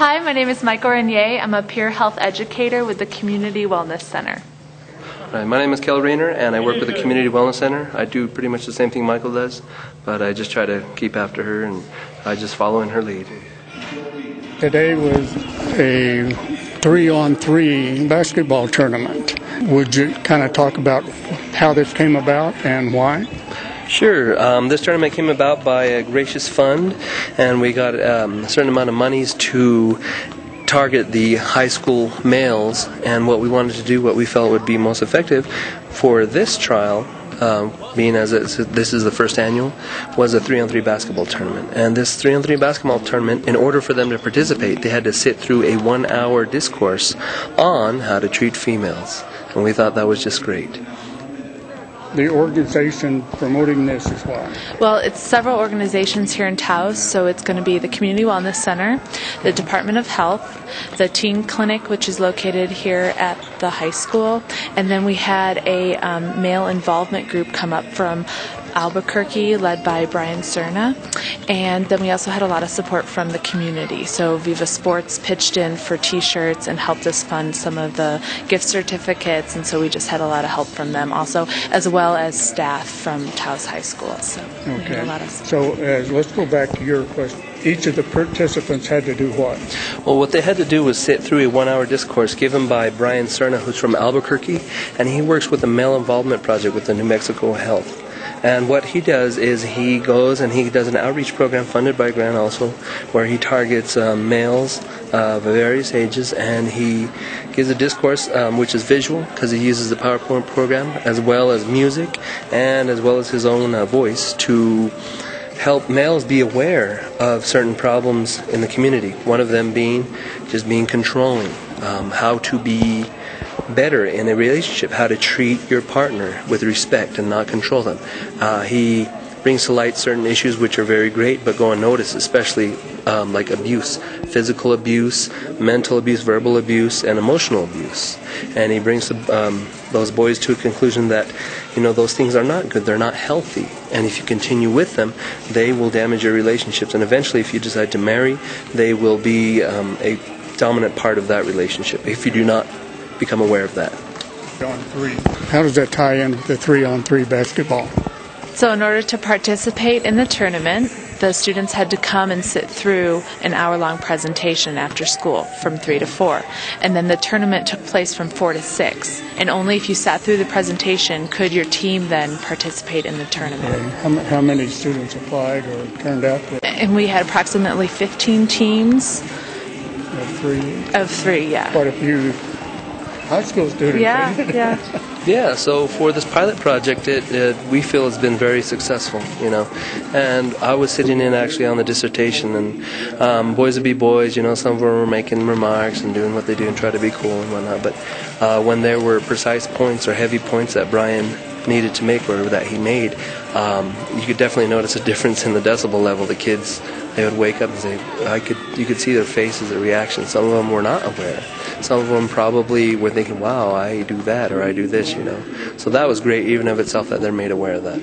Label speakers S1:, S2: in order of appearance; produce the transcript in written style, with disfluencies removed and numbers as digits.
S1: Hi, my name is Michael Renier. I'm a peer health educator with the Community Wellness Center.
S2: Hi, my name is Kel Rayner, and I work with the Community Wellness Center. I do pretty much the same thing Michael does, but I just try to keep after her, and I just follow in her lead.
S3: Today was a 3-on-3 basketball tournament. Would you kind of talk about how this came about and why?
S2: Sure. This tournament came about by a gracious fund, and we got a certain amount of monies to target the high school males, and what we wanted to do, what we felt would be most effective for this trial, being as this is the first annual, was a 3-on-3 basketball tournament. And this 3-on-3 basketball tournament, in order for them to participate, they had to sit through a 1-hour discourse on how to treat females, and we thought that was just great.
S3: The organization promoting this is what?
S1: Well, it's several organizations here in Taos, so it's going to be the Community Wellness Center, the Department of Health, the Teen Clinic, which is located here at the high school, and then we had a male involvement group come up from Albuquerque, led by Brian Cerna, and then we also had a lot of support from the community. So Viva Sports pitched in for T-shirts and helped us fund some of the gift certificates, and so we just had a lot of help from them also, as well as staff from Taos High School. So we had a lot of support.
S3: So let's go back to your question. Each of the participants had to do what?
S2: Well, what they had to do was sit through a 1-hour discourse given by Brian Cerna, who's from Albuquerque, and he works with the Male Involvement Project with the New Mexico Health. And what he does is he goes and he does an outreach program funded by a grant also, where he targets males of various ages, and he gives a discourse which is visual because he uses the PowerPoint program, as well as music and as well as his own voice to help males be aware of certain problems in the community. One of them being just being controlling, how to be better in a relationship, how to treat your partner with respect and not control them. He brings to light certain issues which are very great but go unnoticed, especially like abuse, physical abuse, mental abuse, verbal abuse, and emotional abuse. And he brings those boys to a conclusion that, you know, those things are not good, they're not healthy, and if you continue with them, they will damage your relationships, and eventually if you decide to marry, they will be a dominant part of that relationship if you do not become aware of that.
S3: How does that tie in with the 3-on-3 basketball?
S1: So in order to participate in the tournament, the students had to come and sit through an hour-long presentation after school from 3 to 4. And then the tournament took place from 4 to 6. And only if you sat through the presentation could your team then participate in the tournament.
S3: Okay. How many students applied or turned out?
S1: And we had approximately 15 teams. Of three, yeah.
S3: Quite a few high school students.
S2: Yeah, so for this pilot project, we feel it's been very successful, you know. And I was sitting in actually on the dissertation, and boys would be boys, you know, some of them were making remarks and doing what they do and try to be cool and whatnot. But when there were precise points or heavy points that Brian needed to make or that he made, you could definitely notice a difference in the decibel level. The kids, they would wake up and say, you could see their faces, their reactions. Some of them were not aware. Some of them probably were thinking, wow, I do that or I do this, you know. So that was great, even of itself, that they're made aware of that.